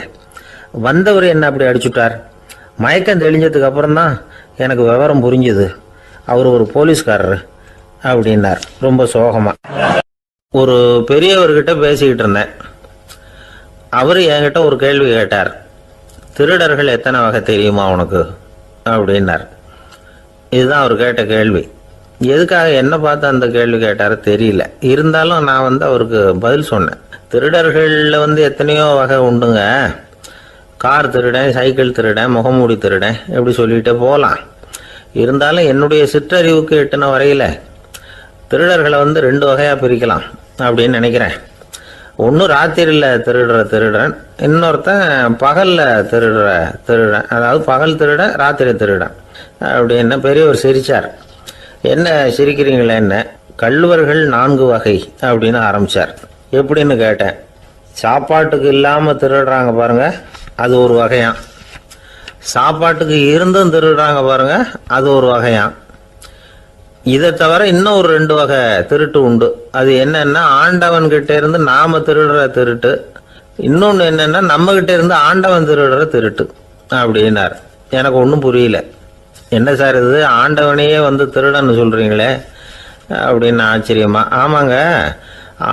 வந்தவர் என்ன அப்படி அடிச்சுட்டார்? மயக்கம் தெளிஞ்சதுக்கு அப்புறம்தான் எனக்கு விவரம் புரிஞ்சுது, அவர் ஒரு போலீஸ்காரர் அப்படின்னார் ரொம்ப சோகமாக. ஒரு பெரியவர்கிட்ட பேசிக்கிட்டு இருந்தேன். அவர் என்கிட்ட ஒரு கேள்வி கேட்டார். திருடர்கள் எத்தனை வகை தெரியுமா உனக்கு அப்படின்னார். இதுதான் அவர் கேட்ட கேள்வி. எதுக்காக என்ன பார்த்து அந்த கேள்வி கேட்டார் தெரியல. இருந்தாலும் நான் அவருக்கு பதில் சொன்னேன். திருடர்களில் எத்தனையோ வகை உண்டுங்க. கார் திருடன், சைக்கிள் திருடன், முகமூடி திருடன், எப்படி சொல்லிகிட்டே போகலாம். இருந்தாலும் என்னுடைய சிற்றறிவுக்கு எட்டின வரையில் திருடர்களை 2 வகையாக பிரிக்கலாம் அப்படின்னு நினைக்கிறேன். ஒன்று ராத்திரியில் திருடுற திருடன், இன்னொருத்தன் பகலில் திருடுற திருடன். அதாவது பகல் திருடன், ராத்திரி திருடன் அப்படின்னு பெரியவர் சிரித்தார். என்ன சிரிக்கிறீங்களே என்ன, கள்வர்கள் 4 வகை அப்படின்னு ஆரம்பித்தார். எப்படின்னு கேட்டேன். சாப்பாட்டுக்கு இல்லாமல் திருடுறாங்க பாருங்க, அது ஒரு வகையாம். சாப்பாட்டுக்கு இருந்தும் திருடுறாங்க பாருங்க, அது ஒரு வகையாம். இதை தவிர இன்னும் ஒரு 2 வகை திருட்டு உண்டு. அது என்னன்னா, ஆண்டவன் கிட்ட இருந்து நாம திருடுற திருட்டு, இன்னொன்று என்னன்னா நம்ம கிட்ட இருந்து ஆண்டவன் திருடுற திருட்டு அப்படின்னார். எனக்கு ஒன்றும் புரியல. என்ன சார் இது, ஆண்டவனையே திருடன்னு சொல்றீங்களே அப்படின்னு ஆச்சரியமா. ஆமாங்க,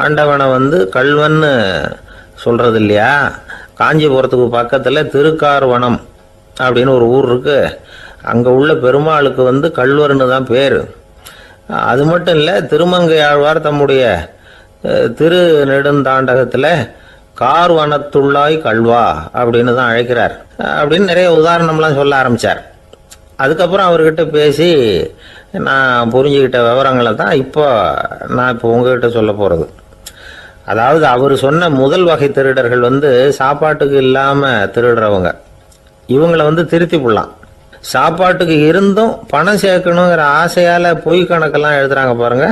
ஆண்டவனை கல்வன்னு சொல்றது இல்லையா. காஞ்சிபுரத்துக்கு பக்கத்தில் திருக்கார்வனம் அப்படின்னு ஒரு ஊர் இருக்கு. அங்கே உள்ள பெருமாளுக்கு கல்வர்னு தான் பேர். அது மட்டும் இல்லை, திருமங்கை ஆழ்வார் தம்முடைய திரு நெடுந்தாண்டகத்தில் கார்வனத்துள்ளாய் கல்வா அப்படின்னு தான் அழைக்கிறார் அப்படின்னு நிறைய உதாரணம்லாம் சொல்ல ஆரம்பித்தார். அதுக்கப்புறம் அவர்கிட்ட பேசி நான் புரிஞ்சுக்கிட்ட விவரங்களை தான் நான் இப்போ உங்ககிட்ட சொல்ல போகிறது. அதாவது அவர் சொன்ன முதல் வகை திருடர்கள் சாப்பாட்டுக்கு இல்லாமல் திருடுறவங்க. இவங்களை திருத்தி போடலாம். சாப்பாட்டுக்கு இருந்தும் பணம் சேர்க்கணுங்கிற ஆசையால் பொய் கணக்கெல்லாம் எழுதுறாங்க பாருங்க,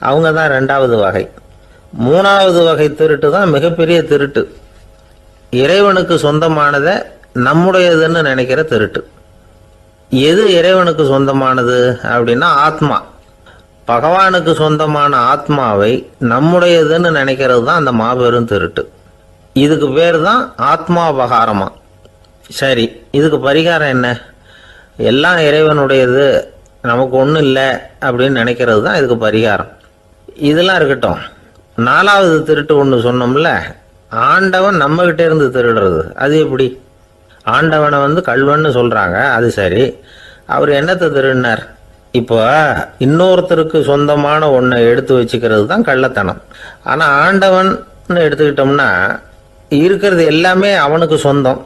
அவங்க தான் 2வது வகை. 3வது வகை திருட்டு தான் மிகப்பெரிய திருட்டு. இறைவனுக்கு சொந்தமானதை நம்முடையதுன்னு நினைக்கிற திருட்டு. எது இறைவனுக்கு சொந்தமானது அப்படின்னா ஆத்மா. பகவானுக்கு சொந்தமான ஆத்மாவை நம்முடையதுன்னு நினைக்கிறது தான் அந்த மாபெரும் திருட்டு. இதுக்கு பேர் தான் ஆத்மாபகாரமா. சரி, இதுக்கு பரிகாரம் என்ன? எல்லாம் இறைவனுடையது, நமக்கு ஒன்றும் இல்லை அப்படின்னு நினைக்கிறது தான் இதுக்கு பரிகாரம். இதெல்லாம் இருக்கட்டும். 4வது திருட்டு ஒன்று சொன்னோம்ல, ஆண்டவன் நம்மகிட்ட இருந்து திருடுறது. அது எப்படி? ஆண்டவனை கல்வன்னு சொல்றாங்க, அது சரி. அவர் என்னத்தை திருடினார்? இப்போ இன்னொருத்தருக்கு சொந்தமான ஒன்றை எடுத்து வச்சுக்கிறது தான் கள்ளத்தனம். ஆனால் ஆண்டவன் எடுத்துக்கிட்டோம்னா இருக்கிறது எல்லாமே அவனுக்கு சொந்தம்.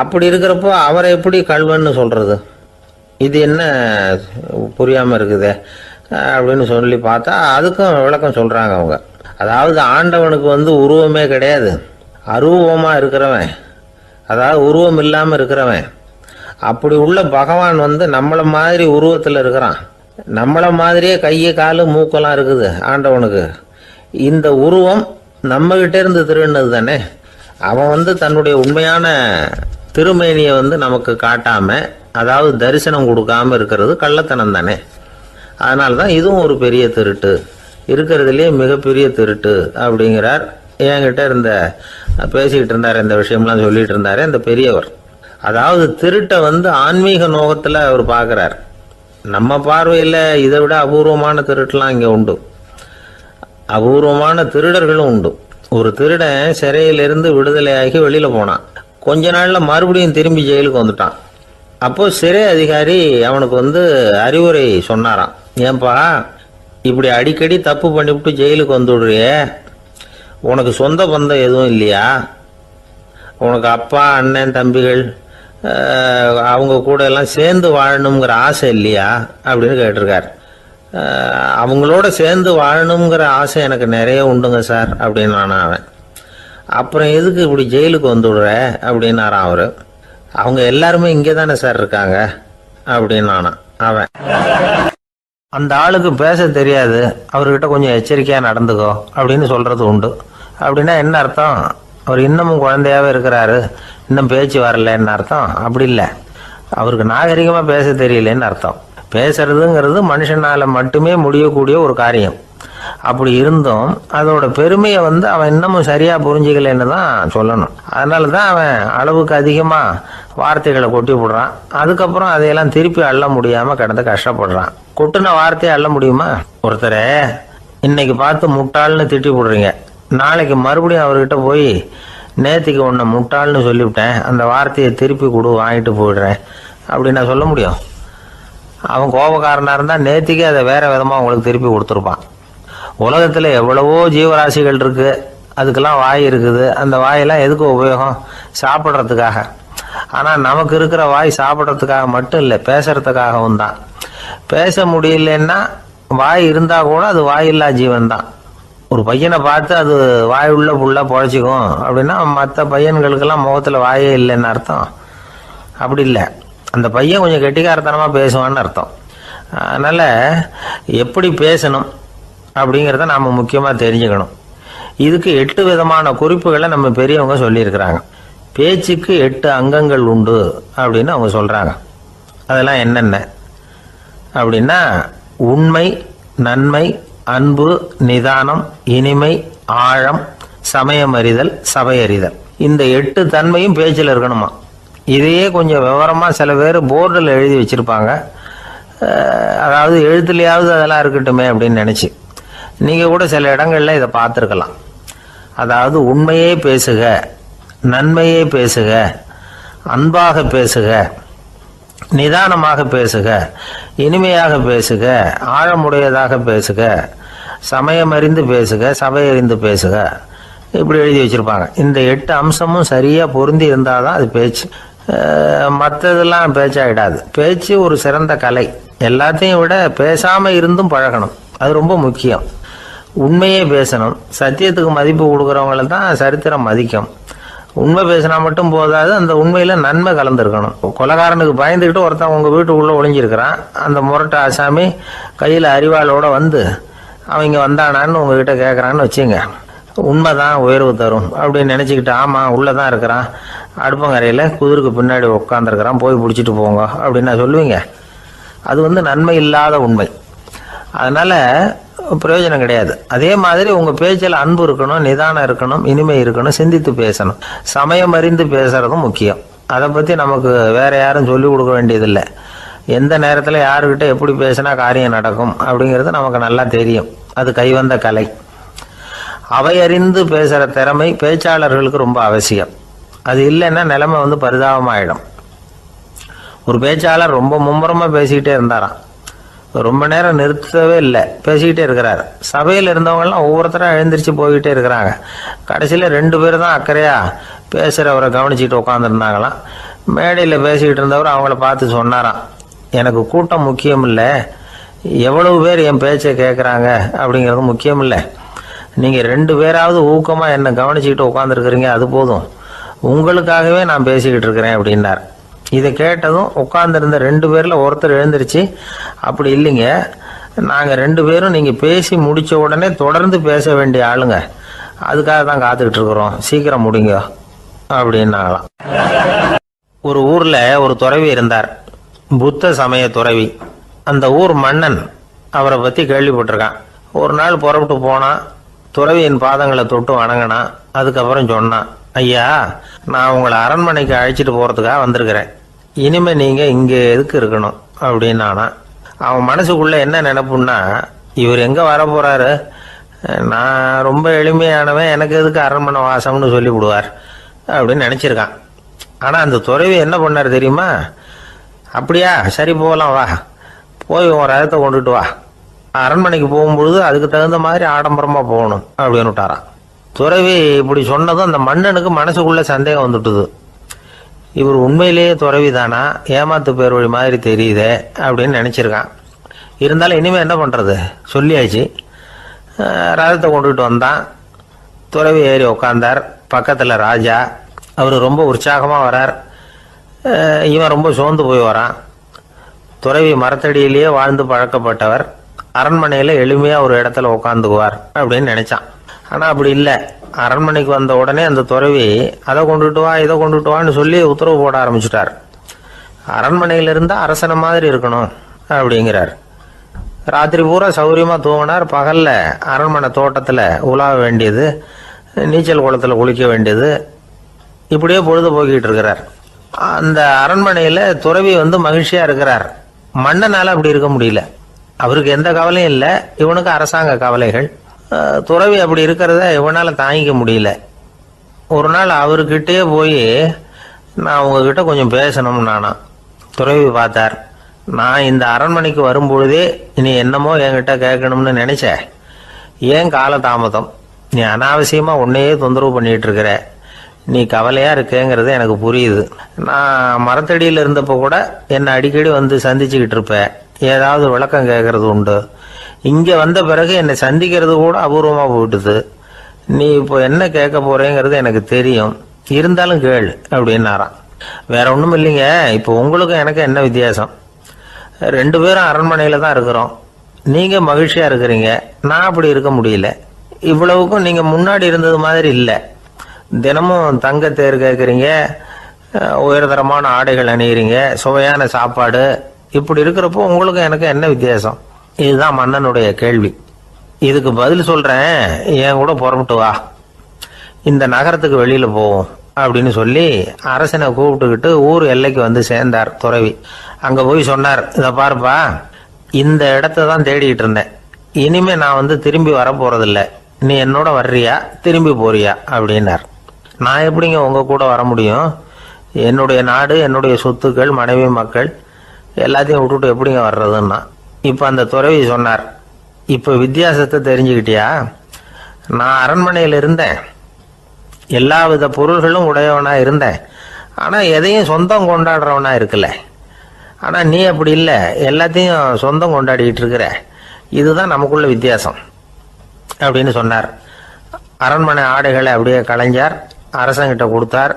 அப்படி இருக்கிறப்போ அவரை எப்படி கல்வன்னு சொல்றது? இது என்ன புரியாமல் இருக்குதே அப்படின்னு சொல்லி பார்த்தா அதுக்கும் விளக்கம் சொல்றாங்க அவங்க. அதாவது ஆண்டவனுக்கு உருவமே கிடையாது, அரூபமாக இருக்கிறவன், அதாவது உருவம் இல்லாமல் இருக்கிறவன். அப்படி உள்ள பகவான் நம்மளை மாதிரி உருவத்தில் இருக்கிறான். நம்மளை மாதிரியே கையை காலு மூக்கெல்லாம் இருக்குது ஆண்டவனுக்கு. இந்த உருவம் நம்மகிட்ட இருந்து திருடினது தானே. அவன் தன்னுடைய உண்மையான திருமேனியை நமக்கு காட்டாம, அதாவது தரிசனம் கொடுக்காம இருக்கிறது கள்ளத்தனம் தானே. அதனால தான் இதுவும் ஒரு பெரிய திருட்டு, இருக்கிறதுலேயே மிகப்பெரிய திருட்டு அப்படிங்கிறார். என்கிட்ட பேசிக்கிட்டு இருந்தார், இந்த விஷயம்லாம் சொல்லிட்டு இருந்தாரு அந்த பெரியவர். அதாவது திருட்டை ஆன்மீக நோகத்தில் அவர் பார்க்குறார். நம்ம பார்வையில் இதை விட அபூர்வமான திருட்டுலாம் இங்கே உண்டு. அபூர்வமான திருடர்களும் உண்டு. ஒரு திருடன் சிறையிலிருந்து விடுதலையாகி வெளியில் போனான். கொஞ்ச நாளில் மறுபடியும் திரும்பி ஜெயிலுக்கு வந்துட்டான். அப்போ சிறை அதிகாரி அவனுக்கு அறிவுரை சொன்னாராம். ஏன்பா இப்படி அடிக்கடி தப்பு பண்ணிவிட்டு ஜெயிலுக்கு வந்துடுறியே, உனக்கு சொந்த பந்தம் எதுவும் இல்லையா? உனக்கு அப்பா, அண்ணன், தம்பிகள் அவங்க கூட எல்லாம் சேர்ந்து வாழணுங்கிற ஆசை இல்லையா அப்படின்னு கேட்டிருக்கார். அவங்களோட சேர்ந்து வாழணுங்கிற ஆசை எனக்கு நிறைய உண்டுங்க சார் அப்படின்னு அவன். அப்புறம் எதுக்கு இப்படி ஜெயிலுக்கு வந்துடுற அப்படின்னாரான் அவர். அவங்க எல்லாருமே இங்கே தானே சார் இருக்காங்க அப்படின்னு அவன். அந்த ஆளுக்கு பேச தெரியாது, அவர்கிட்ட கொஞ்சம் எச்சரிக்கையாக நடந்துக்கோ அப்படின்னு சொல்கிறது உண்டு. அப்படின்னா என்ன அர்த்தம்? அவர் இன்னமும் குழந்தையாகவே இருக்கிறாரு, இன்னும் பேச்சு வரலன்னு அர்த்தம்? அப்படி இல்லை, அவருக்கு நாகரிகமாக பேச தெரியலன்னு அர்த்தம். பேசுறதுங்கிறது மனுஷனால் மட்டுமே முடியக்கூடிய ஒரு காரியம். அப்படி இருந்தும் அதோட பெருமையை அவன் இன்னமும் சரியா புரிஞ்சுக்கலன்னு தான் சொல்லணும். அதனால தான் அவன் அளவுக்கு அதிகமா வார்த்தைகளை கொட்டி விடுறான். அதுக்கப்புறம் அதையெல்லாம் திருப்பி அள்ள முடியாம கிடந்து கஷ்டப்படுறான். கொட்டுன வார்த்தையை அள்ள முடியுமா? ஒருத்தரை இன்னைக்கு பார்த்து முட்டாள்னு திட்டி விடுறீங்க, நாளைக்கு மறுபடியும் அவர்கிட்ட போய் நேத்திக்கு உன்னை முட்டாள்னு சொல்லிவிட்டேன், அந்த வார்த்தையை திருப்பி கொடு, வாங்கிட்டு போயிடுறேன் அப்படின்னு நான் சொல்ல முடியும்? அவன் கோபக்காரனாக இருந்தால் நேத்திக்கு அதை வேற விதமாக உங்களுக்கு திருப்பி கொடுத்துருப்பான். உலகத்தில் எவ்வளவோ ஜீவராசிகள் இருக்குது, அதுக்கெல்லாம் வாய் இருக்குது. அந்த வாயெல்லாம் எதுக்கு உபயோகம்? சாப்பிட்றதுக்காக. ஆனால் நமக்கு இருக்கிற வாய் சாப்பிட்றதுக்காக மட்டும் இல்லை, பேசுறதுக்காகவும் தான். பேச முடியலன்னா வாய் இருந்தால் கூட அது வாயில்லா ஜீவன் தான். ஒரு பையனை பார்த்து அது வாய் உள்ள புள்ள பொழைச்சிக்கும் அப்படின்னா மற்ற பையன்களுக்கெல்லாம் முகத்தில் வாயே இல்லைன்னு அர்த்தம். அப்படி இல்லை, அந்த பையன் கொஞ்சம் கெட்டிக்காரத்தனமாக பேசுவான்னு அர்த்தம். அதனால் எப்படி பேசணும் அப்படிங்கிறத நாம் முக்கியமாக தெரிஞ்சுக்கணும். இதுக்கு 8 விதமான குறிப்புகளை நம்ம பெரியவங்க சொல்லியிருக்கிறாங்க. பேச்சுக்கு 8 அங்கங்கள் உண்டு அப்படின்னு அவங்க சொல்கிறாங்க. அதெல்லாம் என்னென்ன அப்படின்னா, உண்மை, நன்மை, அன்பு, நிதானம், இனிமை, ஆழம், சமயமறிதல், சபையறிதல். இந்த 8 தன்மையும் பேச்சில் இருக்கணுமா. இதையே கொஞ்சம் விவரமா சில பேர் போர்டில் எழுதி வச்சிருப்பாங்க. அதாவது எழுத்துலையாவது அதெல்லாம் இருக்கட்டுமே அப்படின்னு நினைச்சு நீங்க கூட சில இடங்கள்ல இதை பார்த்துருக்கலாம். அதாவது உண்மையே பேசுக, நன்மையே பேசுக, அன்பாக பேசுக, நிதானமாக பேசுக, இனிமையாக பேசுக, ஆழமுடையதாக பேசுக, சமயமறிந்து பேசுக, சபையறிந்து பேசுக, இப்படி எழுதி வச்சிருப்பாங்க. இந்த 8 அம்சமும் சரியா பொருந்தி இருந்தாதான் அது பேச்சு. மற்றதெல்லாம் பேச்சாயிடாது. பேச்சு ஒரு சிறந்த கலை. எல்லாத்தையும் விட பேசாம இருந்தும் பழகணும், அது ரொம்ப முக்கியம். உண்மையே பேசணும். சத்தியத்துக்கு மதிப்பு கொடுக்குறவங்கள தான் சரித்திரம் மதிக்கும். உண்மை பேசினா மட்டும் போதாது, அந்த உண்மையில நன்மை கலந்துருக்கணும். கொலைகாரனுக்கு பயந்துக்கிட்டு ஒருத்தன் உங்க வீட்டுக்குள்ள ஒளிஞ்சிருக்கிறான். அந்த முரட்டு ஆசாமி கையில அரிவாளோட அவன் இங்க வந்தானான்னு உங்ககிட்ட கேட்கறான்னு வச்சுங்க. உண்மைதான் உயர்வு தரும் அப்படின்னு நினைச்சுக்கிட்டு, ஆமா உள்ளதான் இருக்கிறான், அடுப்பங்கரையில குதிருக்கு பின்னாடி உட்காந்துருக்கிறான், போய் பிடிச்சிட்டு போங்க அப்படின்னு நான் சொல்லுவீங்க? அது நன்மை இல்லாத உண்மை. அதனால பிரயோஜனம் கிடையாது. அதே மாதிரி உங்க பேச்சில் அன்பு இருக்கணும், நிதானம் இருக்கணும், இனிமை இருக்கணும், சிந்தித்து பேசணும், சமயம் அறிந்து பேசுறதும் முக்கியம். அதை பத்தி நமக்கு வேற யாரும் சொல்லிக் கொடுக்க வேண்டியதில்லை. எந்த நேரத்தில் யாருக்கிட்ட எப்படி பேசினா காரியம் நடக்கும் அப்படிங்கிறது நமக்கு நல்லா தெரியும். அது கைவந்த கலை. அவை அறிந்து பேசுற திறமை பேச்சாளர்களுக்கு ரொம்ப அவசியம். அது இல்லைன்னா நிலைமை பரிதாபமாயிடும். ஒரு பேச்சாளர் ரொம்ப மும்முரமா பேசிக்கிட்டே இருந்தாராம். ரொம்ப நேரம் நிறுத்தவே இல்லை, பேசிக்கிட்டே இருக்கிறார். சபையில் இருந்தவங்கலாம் ஒவ்வொருத்தரும் எழுந்திரிச்சு போய்கிட்டே இருக்கிறாங்க. கடைசியில் 2 பேர் தான் அக்கறையா பேசுகிறவரை கவனிச்சுட்டு உட்காந்துருந்தாங்களாம். மேடையில் பேசிக்கிட்டு இருந்தவர் அவங்கள பார்த்து சொன்னாராம், எனக்கு கூட்டம் முக்கியம் இல்லை, எவ்வளவு பேர் என் பேச்சை கேட்குறாங்க அப்படிங்கிறது முக்கியம் இல்லை. நீங்கள் 2 பேராவது ஊக்கமாக என்னை கவனிச்சுக்கிட்டு உட்காந்துருக்குறீங்க, அது போதும். உங்களுக்காகவே நான் பேசிக்கிட்டு இருக்கிறேன் அப்படின்னார். இதை கேட்டதும் உட்கார்ந்துருந்த 2 பேர்ல ஒருத்தர் எழுந்திருச்சு, அப்படி இல்லைங்க, நாங்கள் 2 பேரும் நீங்கள் பேசி முடிச்ச உடனே தொடர்ந்து பேச வேண்டிய ஆளுங்க, அதுக்காக தான் காத்துக்கிட்டு இருக்கிறோம், சீக்கிரம் முடிங்க அப்படின்னாங்களாம். ஒரு ஊர்ல ஒரு துறவி இருந்தார், புத்த சமய துறவி. அந்த ஊர் மன்னன் அவரை பத்தி கேள்விப்பட்டிருக்கான். ஒரு நாள் புறப்பட்டு போனா, துறவியின் பாதங்களை தொட்டு வணங்கினான். அதுக்கப்புறம் சொன்னான், ஐயா, நான் உங்களை அரண்மனைக்கு அழைச்சிட்டு போறதுக்காக வந்திருக்கிறேன், இனிமே நீங்க இங்க எதுக்கு இருக்கணும் அப்படின்னானா. அவன் மனசுக்குள்ள என்ன நினைப்புன்னா, இவர் எங்க வர போறாரு, நான் ரொம்ப எளிமையானவன், எனக்கு எதுக்கு அரண்மனை வாசம்னு சொல்லி விடுவார் அப்படின்னு நினைச்சிருக்கான். ஆனா அந்த துறவி என்ன பண்ணாரு தெரியுமா? அப்படியா, சரி போகலாம், வா, போய் உன் ரதத்தை கொண்டுட்டு வா, அரண்மனைக்கு போகும்பொழுது அதுக்கு தகுந்த மாதிரி ஆடம்பரமா போகணும் அப்படின்னு விட்டாரான். துறவி இப்படி சொன்னதும் அந்த மன்னனுக்கு மனசுக்குள்ள சந்தேகம் வந்துட்டுது. இவர் உண்மையிலேயே துறவி தானா, ஏமாத்து பேர் வழி மாதிரி தெரியுதே அப்படின்னு நினைச்சிருக்கான். இருந்தாலும் இனிமே என்ன பண்றது, சொல்லியாச்சு. ரதத்தை கொண்டுட்டு வந்தான். துறவி ஏறி உக்காந்தார். பக்கத்துல ராஜா, அவர் ரொம்ப உற்சாகமா வரார். இவன் ரொம்ப சோர்ந்து போய் வரான். துறவி மரத்தடியிலேயே வாழ்ந்து பழக்கப்பட்டவர், அரண்மனையில எளிமையா ஒரு இடத்துல உட்காந்துக்குவார் அப்படின்னு நினைச்சான். ஆனா அப்படி இல்லை. அரண்மனைக்கு வந்த உடனே அந்த துறவி அதை கொண்டுட்டு வா, இதை கொண்டுட்டு வான்னு சொல்லி உத்தரவு போட ஆரம்பிச்சுட்டார். அரண்மனையில இருந்தா அரசனை மாதிரி இருக்கணும் அப்படிங்கிறார். ராத்திரி பூரா சௌரியமாக தூங்கினார். பகலில் அரண்மனை தோட்டத்தில் உலாவ வேண்டியது, நீச்சல் குளத்தில் குளிக்க வேண்டியது, இப்படியே பொழுது போக்கிட்டு இருக்கிறார். அந்த அரண்மனையில் துறவி மகிழ்ச்சியாக இருக்கிறார். மன்னனால் அப்படி இருக்க முடியல. அவருக்கு எந்த கவலையும் இல்லை, இவனுக்கு அரசாங்க கவலைகள். துறவி அப்படி இருக்கிறத இவனால் தாங்கிக்க முடியல. ஒரு நாள் அவர்கிட்டயே போய், நான் உங்ககிட்ட கொஞ்சம் பேசணும் நானா. துறவி பார்த்தார். நான் இந்த அரண்மனைக்கு வரும்பொழுதே நீ என்னமோ என்கிட்ட கேட்கணும்னு நினைச்ச. ஏன் கால தாமதம்? நீ அனாவசியமாக உன்னையே தொந்தரவு பண்ணிட்டு இருக்கிற. நீ கவலையா இருக்கேங்கிறது எனக்கு புரியுது. நான் மரத்தடியில் இருந்தப்போ கூட என்னை அடிக்கடி சந்திச்சுக்கிட்டு இருப்ப. ஏதாவது விளக்கம் கேட்கறது உண்டு. இங்கே வந்த பிறகு என்னை சந்திக்கிறது கூட அபூர்வமாக போயிட்டுது. நீ இப்போ என்ன கேட்க போறேங்கிறது எனக்கு தெரியும், இருந்தாலும் கேளு அப்படின்னாராம். வேற ஒன்றும் இல்லைங்க, இப்போ உங்களுக்கும் எனக்கு என்ன வித்தியாசம்? 2 பேரும் அரண்மனையில் தான் இருக்கிறோம். நீங்கள் மகிழ்ச்சியாக இருக்கிறீங்க, நான் அப்படி இருக்க முடியல. இவ்வளவுக்கும் நீங்கள் முன்னாடி இருந்தது மாதிரி இல்லை. தினமும் தங்க தேர் கேட்குறீங்க, உயர்தரமான ஆடைகள் அணிகிறீங்க, சுவையான சாப்பாடு. இப்படி இருக்கிறப்போ உங்களுக்கு எனக்கு என்ன வித்தியாசம்? இதுதான் மன்னனுடைய கேள்வி. இதுக்கு பதில் சொல்கிறேன், என் கூட புறப்பட்டு வா, இந்த நகரத்துக்கு வெளியில் போவோம் அப்படின்னு சொல்லி அரசனை கூப்பிட்டுக்கிட்டு ஊர் எல்லைக்கு சேர்ந்தார் துறவி. அங்கே போய் சொன்னார், இதை பாருப்பா, இந்த இடத்த தான் தேடிக்கிட்டு இருந்தேன். இனிமே நான் திரும்பி வர போறதில்ல. நீ என்னோட வர்றியா திரும்பி போறியா அப்படின்னார். நான் எப்படிங்க உங்க கூட வர முடியும்? என்னுடைய நாடு, என்னுடைய சொத்துக்கள், மனைவி, மக்கள் எல்லாத்தையும் விட்டுட்டு எப்படிங்க வர்றதுன்னா. இப்போ அந்த துறவி சொன்னார், இப்போ வித்தியாசத்தை தெரிஞ்சுக்கிட்டியா? நான் அரண்மனையில் இருந்தேன், எல்லா வித பொருள்களும் உடையவனா இருந்தேன். ஆனால் எதையும் சொந்தம் கொண்டாடுறவனா இருக்கல. ஆனால் நீ அப்படி இல்லை, எல்லாத்தையும் சொந்தம் கொண்டாடிக்கிட்டு இருக்கிற. இதுதான் நமக்குள்ள வித்தியாசம் அப்படின்னு சொன்னார். அரண்மனை ஆடைகளை அப்படியே கலைஞர் அரசங்கிட்ட கொடுத்தார்.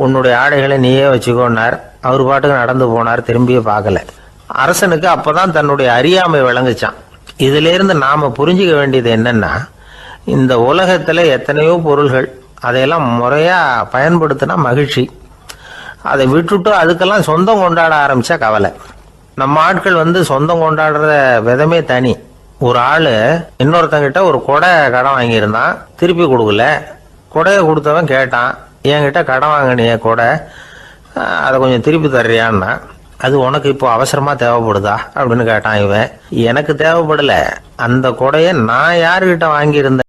உன்னுடைய ஆடைகளை நீயே வச்சுக்கோன்னார். அவர் பாட்டுக்கு நடந்து போனார், திரும்பியே பார்க்கல. அரசனுக்கு அப்பதான் தன்னுடைய அறியாமை விளங்குச்சான். இதுல இருந்து நாம புரிஞ்சுக்க வேண்டியது என்னன்னா, இந்த உலகத்துல எத்தனையோ பொருள்கள், அதையெல்லாம் முறையா பயன்படுத்தினா மகிழ்ச்சி. அதை விட்டுட்டு அதுக்கெல்லாம் சொந்தம் கொண்டாட ஆரம்பிச்சா கவலை. நம்ம ஆட்கள் சொந்தம் கொண்டாடுற விதமே தனி. ஒரு ஆளு இன்னொருத்தங்கிட்ட ஒரு கொடை கடன் வாங்கியிருந்தான், திருப்பி கொடுக்கல. கொடையை கொடுத்தவன் கேட்டான், என்கிட்ட கடன் வாங்கினிய கொடை, அதை கொஞ்சம் திருப்பி தர்றியான்னா. அது உனக்கு இப்போ அவசரமா தேவைப்படுதா அப்படின்னு கேட்டான் இவன். எனக்கு தேவைப்படல, அந்த கொடையை நான் யாருக்கிட்ட வாங்கியிருந்தேன்